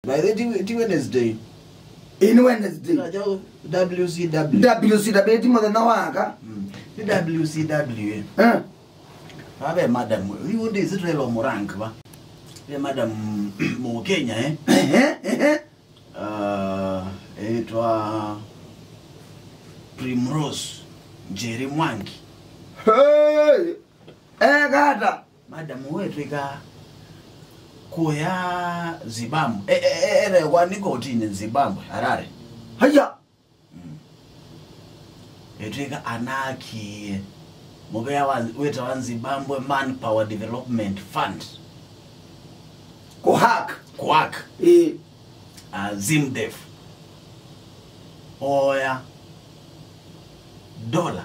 By the Wednesday. In Wednesday. WCW. WCW ti mo na waka. WCW. Abe madam, you dey Israel or Morank ba? Be madam mo Kenya etwa Primrose Jerry Mwangi. Hey! Gata. Madam wetu ika kuya Zimbabwe. Waniko utini Zimbabwe, Harare. Haya. Etweka anaki Mobea weta wa Zimbabwe Manpower Development Fund. Kuhak. Zimdef. Oya $1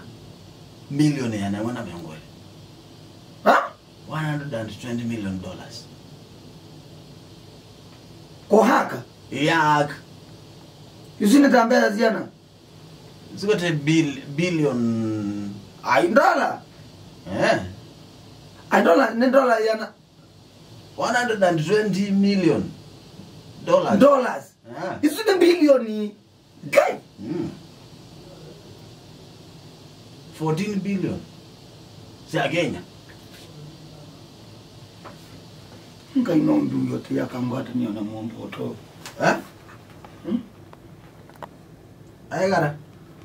million wana miongole. $120 million. Kuhaka. Yak. Yusine tambela ziana. Zikote billion. $1. $1 yana. $120 million. Dollars. Yusine billioni. Guy. 14 billion. Sia Kenya. Ngai nomdu yote yakangwata niona mombo to. Ayagara.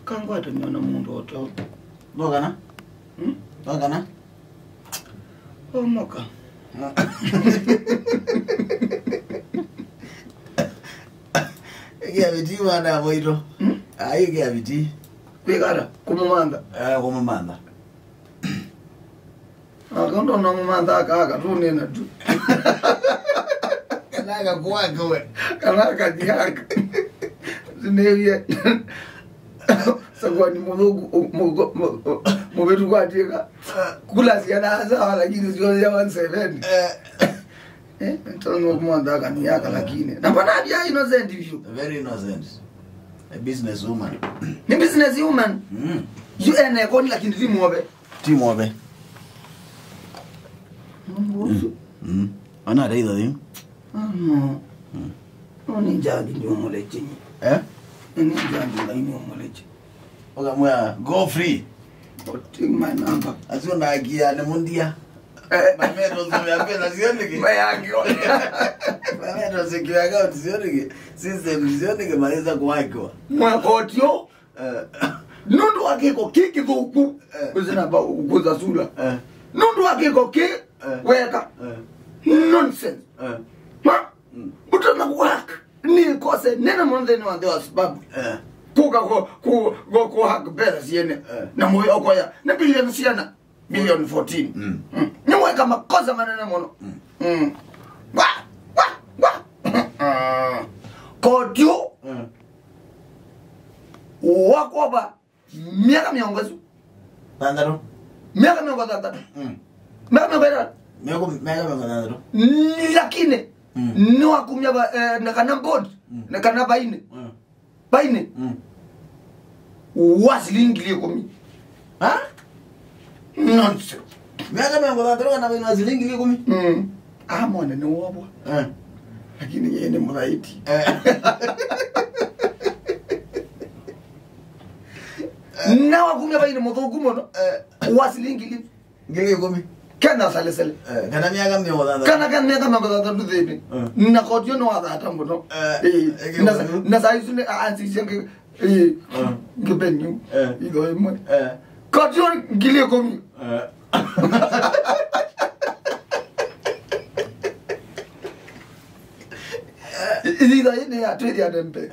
Kangwata niona mombo to. Bogana? Bogana? Moka. Ege abiti wana moito. Ege abiti. Kwegara kumumanda. Kumumanda. Akondo no mumanda aka tune na tu. Kanaga kwako we. Kanaga diaka. Zinewie. Sagwani mudogo mobetu kwatika. Kula siana sawa lakini sio ya 17. Ntono kumanda aka ni yaka lakini. Na bana dia innocent issue. Very innocent. A businesswoman. Ni businesswoman. You ene koni lakini timobe. Timobe. Ana reida dio. No. Oni jadi ndio moleche. Ni jadi la ino moleche. Oga moya go free. Take my number. Azona agia ne mundia. Mamero zimependa sioni ki. Mayagio. Mamero zikiaga sioni ki. System sioni ki maliza kuwako. Mwakotio. Nundu wakiko kiki kuku. Kuzina ba ukuza sula. Nundu wakiko ki weka. Nonsense. Utana work. Ni kose nena monde ni wande wasbabu. Kuka ko hak bera siene. Na moyo okoya. Na billion siena. Billion 14. Niwe kama kosa manene mono. Kodio. Wakoba. Miaka miongozu. Tandaro. Miaka miongozu tandaro. Miaka miongozu. Miaka miongozu. Lakini. Niwa kumyaba nakana board. Nakana baine. Baine. Waslingilie komi. Nonsense. Miaka miongozu tandaro na baina waslingilie komi. Mwana ni wabwa. Lakini yeye ni mraiti. Nawa kumya baine muthugu muno. Waslingilie. Ngili komi. Kana sale. Kana miaka miongozu tandaro. Kana miaka miongozu tandaro thini. Na kotio no adata muno. Na saizu ne anzi senge ngebenyu. Igo imwe. Kotio ngili komi. Ida ine ya twidi ya dempe.